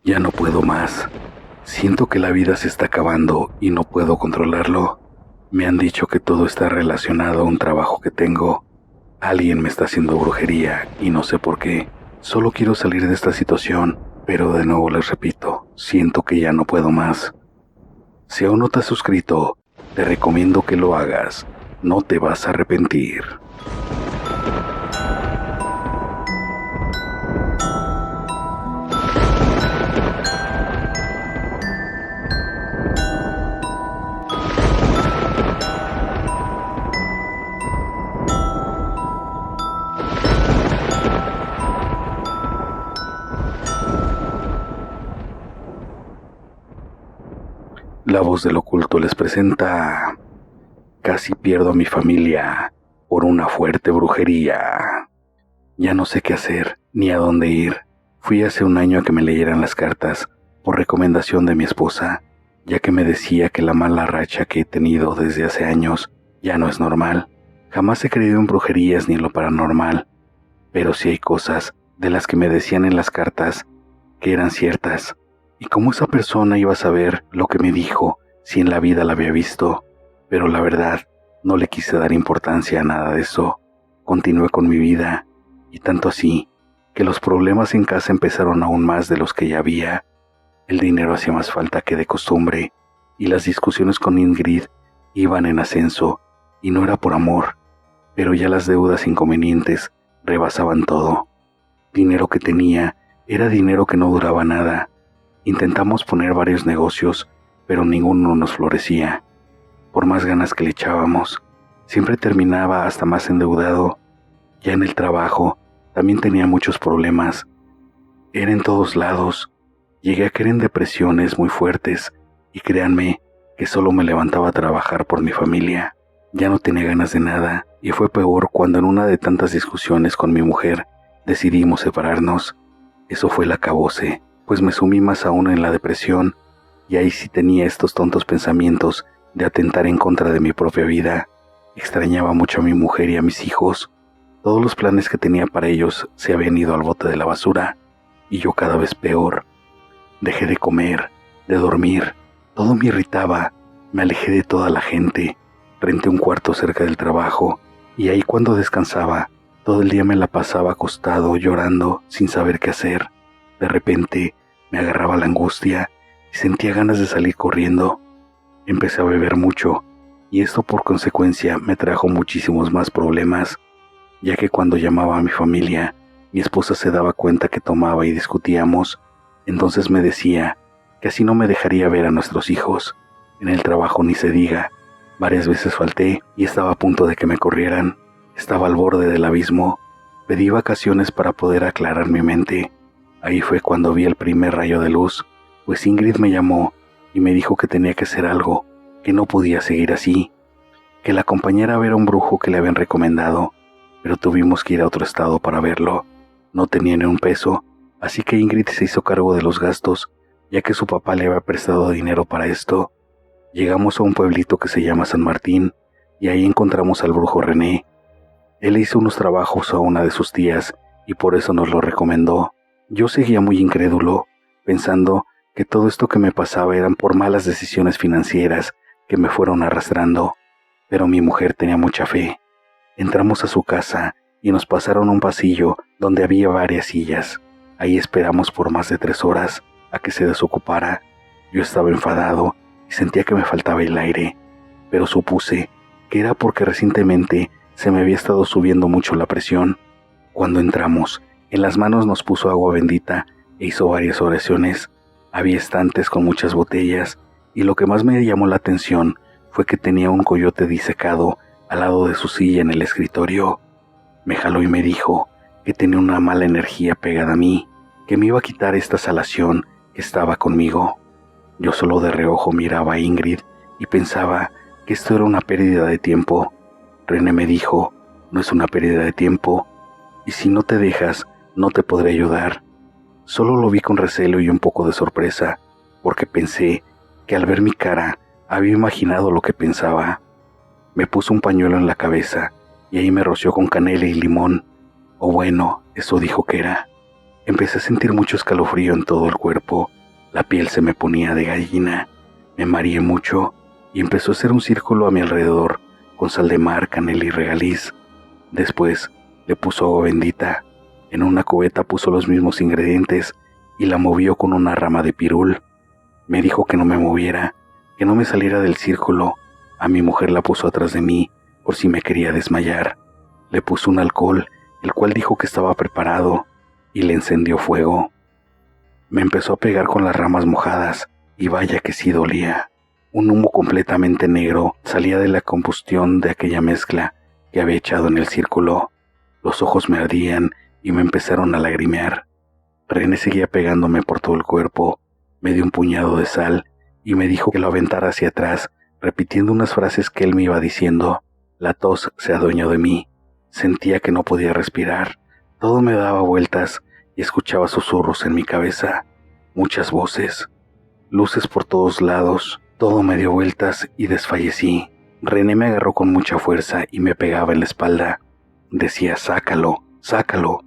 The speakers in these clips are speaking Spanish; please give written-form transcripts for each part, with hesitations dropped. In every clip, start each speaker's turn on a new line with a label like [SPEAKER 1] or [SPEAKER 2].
[SPEAKER 1] Ya no puedo más. Siento que la vida se está acabando y no puedo controlarlo. Me han dicho que todo está relacionado a un trabajo que tengo. Alguien me está haciendo brujería y no sé por qué. Solo quiero salir de esta situación, pero de nuevo les repito, siento que ya no puedo más. Si aún no te has suscrito, te recomiendo que lo hagas. No te vas a arrepentir. La voz del oculto les presenta. Casi pierdo a mi familia por una fuerte brujería. Ya no sé qué hacer ni a dónde ir. Fui hace un año a que me leyeran las cartas por recomendación de mi esposa, ya que me decía que la mala racha que he tenido desde hace años ya no es normal. Jamás he creído en brujerías ni en lo paranormal, pero sí hay cosas de las que me decían en las cartas que eran ciertas. ¿Y cómo esa persona iba a saber lo que me dijo si en la vida la había visto? Pero la verdad, no le quise dar importancia a nada de eso. Continué con mi vida, y tanto así, que los problemas en casa empezaron aún más de los que ya había. El dinero hacía más falta que de costumbre, y las discusiones con Ingrid iban en ascenso, y no era por amor, pero ya las deudas inconvenientes rebasaban todo. Dinero que tenía era dinero que no duraba nada. Intentamos poner varios negocios, pero ninguno nos florecía. Por más ganas que le echábamos, siempre terminaba hasta más endeudado. Ya en el trabajo también tenía muchos problemas. Era en todos lados. Llegué a caer en depresiones muy fuertes y créanme que solo me levantaba a trabajar por mi familia. Ya no tenía ganas de nada y fue peor cuando en una de tantas discusiones con mi mujer decidimos separarnos. Eso fue el acabose, pues me sumí más aún en la depresión y ahí sí tenía estos tontos pensamientos de atentar en contra de mi propia vida. Extrañaba mucho a mi mujer y a mis hijos. Todos los planes que tenía para ellos se habían ido al bote de la basura y yo cada vez peor. Dejé de comer, de dormir, todo me irritaba. Me alejé de toda la gente, renté un cuarto cerca del trabajo y ahí cuando descansaba, todo el día me la pasaba acostado llorando sin saber qué hacer. De repente me agarraba la angustia y sentía ganas de salir corriendo. Empecé a beber mucho y esto por consecuencia me trajo muchísimos más problemas, ya que cuando llamaba a mi familia, mi esposa se daba cuenta que tomaba y discutíamos, entonces me decía que así no me dejaría ver a nuestros hijos. En el trabajo ni se diga, varias veces falté y estaba a punto de que me corrieran. Estaba al borde del abismo, pedí vacaciones para poder aclarar mi mente. Ahí fue cuando vi el primer rayo de luz, pues Ingrid me llamó y me dijo que tenía que hacer algo, que no podía seguir así, que la acompañara a ver a un brujo que le habían recomendado, pero tuvimos que ir a otro estado para verlo. No tenía ni un peso, así que Ingrid se hizo cargo de los gastos, ya que su papá le había prestado dinero para esto. Llegamos a un pueblito que se llama San Martín, y ahí encontramos al brujo René. Él hizo unos trabajos a una de sus tías, y por eso nos lo recomendó. Yo seguía muy incrédulo, pensando que todo esto que me pasaba eran por malas decisiones financieras que me fueron arrastrando, pero mi mujer tenía mucha fe. Entramos a su casa y nos pasaron un pasillo donde había varias sillas. Ahí esperamos por más de 3 horas a que se desocupara. Yo estaba enfadado y sentía que me faltaba el aire, pero supuse que era porque recientemente se me había estado subiendo mucho la presión. Cuando entramos, en las manos nos puso agua bendita e hizo varias oraciones. Había estantes con muchas botellas y lo que más me llamó la atención fue que tenía un coyote disecado al lado de su silla en el escritorio. Me jaló y me dijo que tenía una mala energía pegada a mí, que me iba a quitar esta salación que estaba conmigo. Yo solo de reojo miraba a Ingrid y pensaba que esto era una pérdida de tiempo. René me dijo, no es una pérdida de tiempo, y si no te dejas, no te podré ayudar. Solo lo vi con recelo y un poco de sorpresa, porque pensé que al ver mi cara había imaginado lo que pensaba. Me puso un pañuelo en la cabeza y ahí me roció con canela y limón. O bueno, eso dijo que era. Empecé a sentir mucho escalofrío en todo el cuerpo La piel se me ponía de gallina, me mareé mucho y empezó a hacer un círculo a mi alrededor con sal de mar, canela y regaliz. Después le puso agua bendita. En una cubeta puso los mismos ingredientes y la movió con una rama de pirul. Me dijo que no me moviera, que no me saliera del círculo. A mi mujer la puso atrás de mí por si me quería desmayar. Le puso un alcohol, el cual dijo que estaba preparado, y le encendió fuego. Me empezó a pegar con las ramas mojadas, y vaya que sí dolía. Un humo completamente negro salía de la combustión de aquella mezcla que había echado en el círculo. Los ojos me ardían y me empezaron a lagrimear. René seguía pegándome por todo el cuerpo, me dio un puñado de sal y me dijo que lo aventara hacia atrás, repitiendo unas frases que él me iba diciendo. La tos se adueñó de mí. Sentía que no podía respirar. Todo me daba vueltas y escuchaba susurros en mi cabeza. Muchas voces, luces por todos lados. Todo me dio vueltas y desfallecí. René me agarró con mucha fuerza y me pegaba en la espalda. Decía, sácalo, sácalo.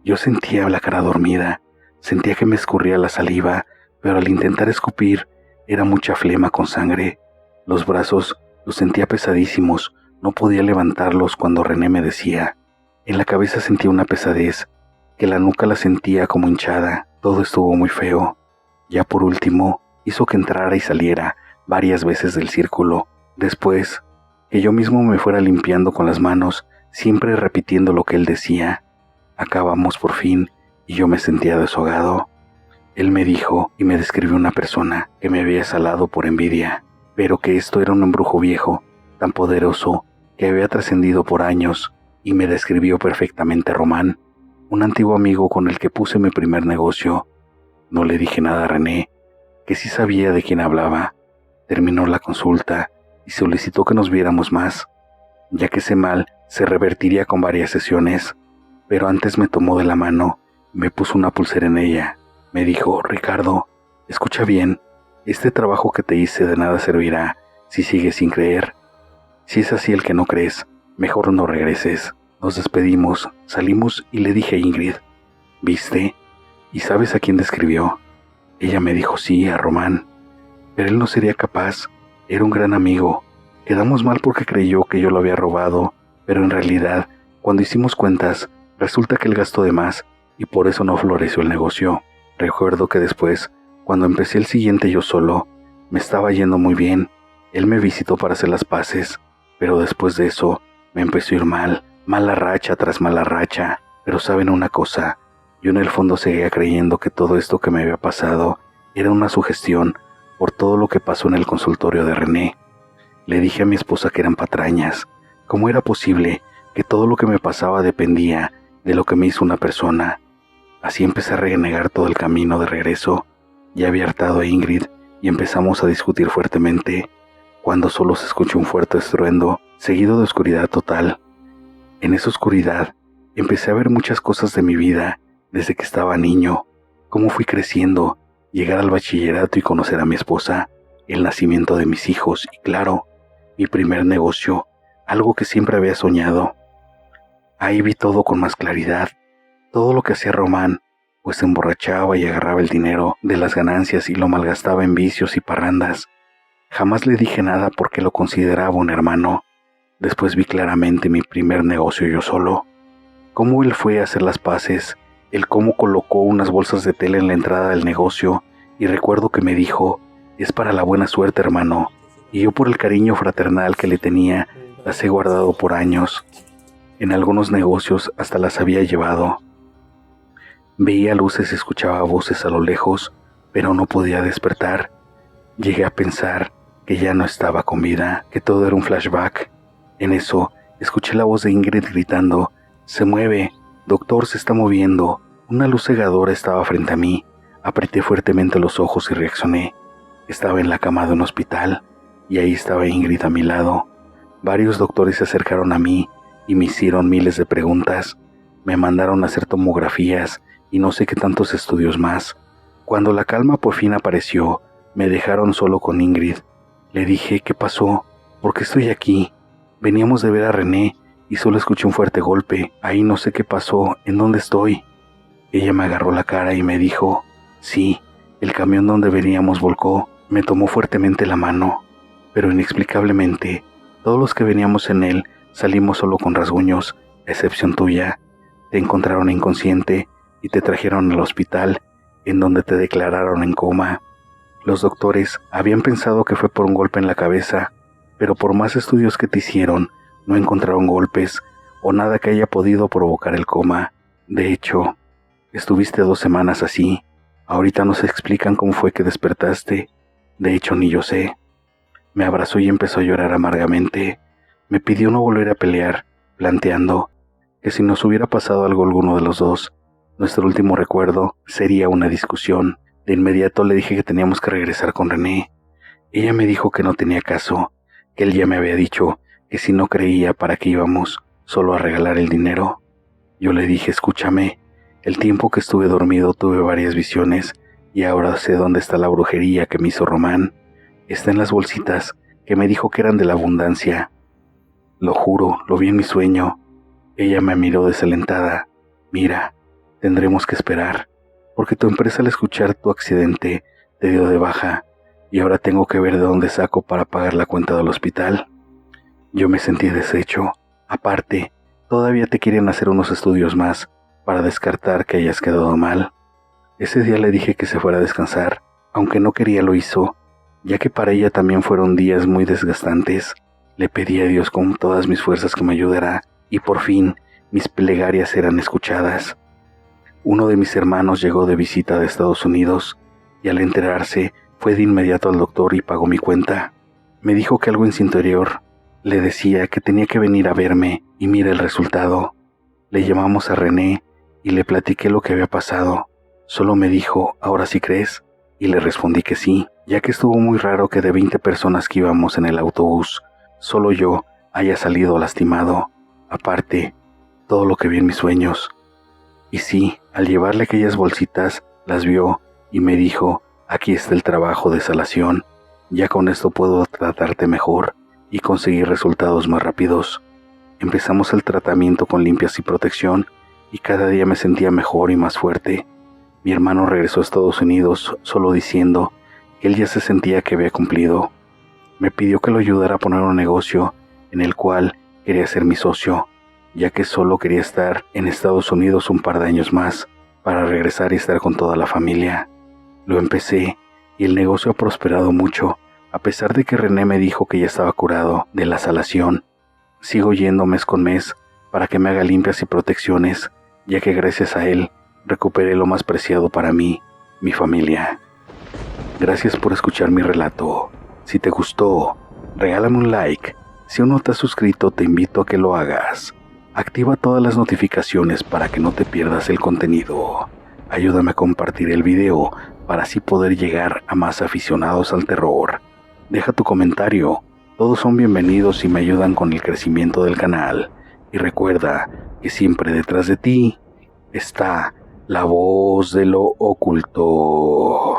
[SPEAKER 1] Yo sentía la cara dormida, sentía que me escurría la saliva, pero al intentar escupir era mucha flema con sangre. Los brazos los sentía pesadísimos, no podía levantarlos cuando René me decía. En la cabeza sentía una pesadez, que la nuca la sentía como hinchada. Todo estuvo muy feo. Ya por último, hizo que entrara y saliera varias veces del círculo. Después, que yo mismo me fuera limpiando con las manos, siempre repitiendo lo que él decía. Acabamos por fin y yo me sentía desahogado. Él me dijo y me describió una persona que me había salado por envidia, pero que esto era un embrujo viejo, tan poderoso, que había trascendido por años, y me describió perfectamente Román, un antiguo amigo con el que puse mi primer negocio. No le dije nada a René, que sí sabía de quién hablaba. Terminó la consulta y solicitó que nos viéramos más, ya que ese mal se revertiría con varias sesiones. Pero antes me tomó de la mano y me puso una pulsera en ella. Me dijo, Ricardo, escucha bien, este trabajo que te hice de nada servirá si sigues sin creer. Si es así el que no crees, mejor no regreses. Nos despedimos, salimos y le dije a Ingrid, ¿viste? ¿Y sabes a quién describió? Ella me dijo sí, a Román, pero él no sería capaz, era un gran amigo. Quedamos mal porque creyó que yo lo había robado, pero en realidad, cuando hicimos cuentas, resulta que él gastó de más y por eso no floreció el negocio. Recuerdo que después, cuando empecé el siguiente yo solo, me estaba yendo muy bien. Él me visitó para hacer las paces, pero después de eso me empezó a ir mal, mala racha tras mala racha. Pero saben una cosa, yo en el fondo seguía creyendo que todo esto que me había pasado era una sugestión por todo lo que pasó en el consultorio de René. Le dije a mi esposa que eran patrañas. ¿Cómo era posible que todo lo que me pasaba dependía de lo que me hizo una persona? Así empecé a renegar todo el camino de regreso. Ya había hartado a Ingrid y empezamos a discutir fuertemente, cuando solo se escuchó un fuerte estruendo, seguido de oscuridad total. En esa oscuridad empecé a ver muchas cosas de mi vida desde que estaba niño, cómo fui creciendo, llegar al bachillerato y conocer a mi esposa, el nacimiento de mis hijos y, claro, mi primer negocio, algo que siempre había soñado. Ahí vi todo con más claridad, todo lo que hacía Román, pues se emborrachaba y agarraba el dinero de las ganancias y lo malgastaba en vicios y parrandas. Jamás le dije nada porque lo consideraba un hermano. Después vi claramente mi primer negocio yo solo, cómo él fue a hacer las paces, el cómo colocó unas bolsas de tela en la entrada del negocio, y recuerdo que me dijo, es para la buena suerte, hermano, y yo por el cariño fraternal que le tenía, las he guardado por años. En algunos negocios hasta las había llevado. Veía luces y escuchaba voces a lo lejos, pero no podía despertar. Llegué a pensar que ya no estaba con vida, que todo era un flashback. En eso, escuché la voz de Ingrid gritando, «¡Se mueve! Doctor, se está moviendo!». Una luz cegadora estaba frente a mí. Apreté fuertemente los ojos y reaccioné. Estaba en la cama de un hospital, y ahí estaba Ingrid a mi lado. Varios doctores se acercaron a mí y me hicieron miles de preguntas. Me mandaron a hacer tomografías y no sé qué tantos estudios más. Cuando la calma por fin apareció, me dejaron solo con Ingrid. Le dije, ¿qué pasó? ¿Por qué estoy aquí? Veníamos de ver a René y solo escuché un fuerte golpe. Ahí no sé qué pasó, ¿en dónde estoy? Ella me agarró la cara y me dijo, sí, El camión donde veníamos volcó, me tomó fuertemente la mano, pero inexplicablemente, todos los que veníamos en él salimos solo con rasguños, a excepción tuya. Te encontraron inconsciente y te trajeron al hospital, en donde te declararon en coma. Los doctores habían pensado que fue por un golpe en la cabeza, pero por más estudios que te hicieron, no encontraron golpes o nada que haya podido provocar el coma. De hecho, estuviste 2 semanas así. Ahorita no se explican cómo fue que despertaste. De hecho, ni yo sé. Me abrazó y empezó a llorar amargamente. Me pidió no volver a pelear, planteando que si nos hubiera pasado algo alguno de los dos, nuestro último recuerdo sería una discusión. De inmediato le dije que teníamos que regresar con René. Ella me dijo que no tenía caso, que él ya me había dicho que si no creía para qué íbamos, solo a regalar el dinero. Yo le dije, escúchame, el tiempo que estuve dormido tuve varias visiones y ahora sé dónde está la brujería que me hizo Román. Está en las bolsitas que me dijo que eran de la abundancia. Lo juro, lo vi en mi sueño. Ella me miró desalentada. Mira, tendremos que esperar, porque tu empresa al escuchar tu accidente te dio de baja y ahora tengo que ver de dónde saco para pagar la cuenta del hospital. Yo me sentí deshecho. Aparte, todavía te quieren hacer unos estudios más para descartar que hayas quedado mal. Ese día le dije que se fuera a descansar, aunque no quería lo hizo, ya que para ella también fueron días muy desgastantes. Le pedí a Dios con todas mis fuerzas que me ayudara y por fin mis plegarias eran escuchadas. Uno de mis hermanos llegó de visita de Estados Unidos y al enterarse fue de inmediato al doctor y pagó mi cuenta. Me dijo que algo en su interior le decía que tenía que venir a verme y mira el resultado. Le llamamos a René y le platiqué lo que había pasado. Solo me dijo, ¿ahora sí crees? Y le respondí que sí, ya que estuvo muy raro que de 20 personas que íbamos en el autobús, solo yo haya salido lastimado. Aparte, todo lo que vi en mis sueños. Y sí, al llevarle aquellas bolsitas, las vio y me dijo, aquí está el trabajo de salación. Ya con esto puedo tratarte mejor y conseguir resultados más rápidos. Empezamos el tratamiento con limpias y protección y cada día me sentía mejor y más fuerte. Mi hermano regresó a Estados Unidos solo diciendo que él ya se sentía que había cumplido. Me pidió que lo ayudara a poner un negocio en el cual quería ser mi socio, ya que solo quería estar en Estados Unidos un par de años más para regresar y estar con toda la familia. Lo empecé y el negocio ha prosperado mucho, a pesar de que René me dijo que ya estaba curado de la salación. Sigo yendo mes con mes para que me haga limpias y protecciones, ya que gracias a él recuperé lo más preciado para mí, mi familia. Gracias por escuchar mi relato. Si te gustó, regálame un like. Si aún no te has suscrito, te invito a que lo hagas. Activa todas las notificaciones para que no te pierdas el contenido. Ayúdame a compartir el video para así poder llegar a más aficionados al terror. Deja tu comentario. Todos son bienvenidos y me ayudan con el crecimiento del canal. Y recuerda que siempre detrás de ti está la voz de lo oculto.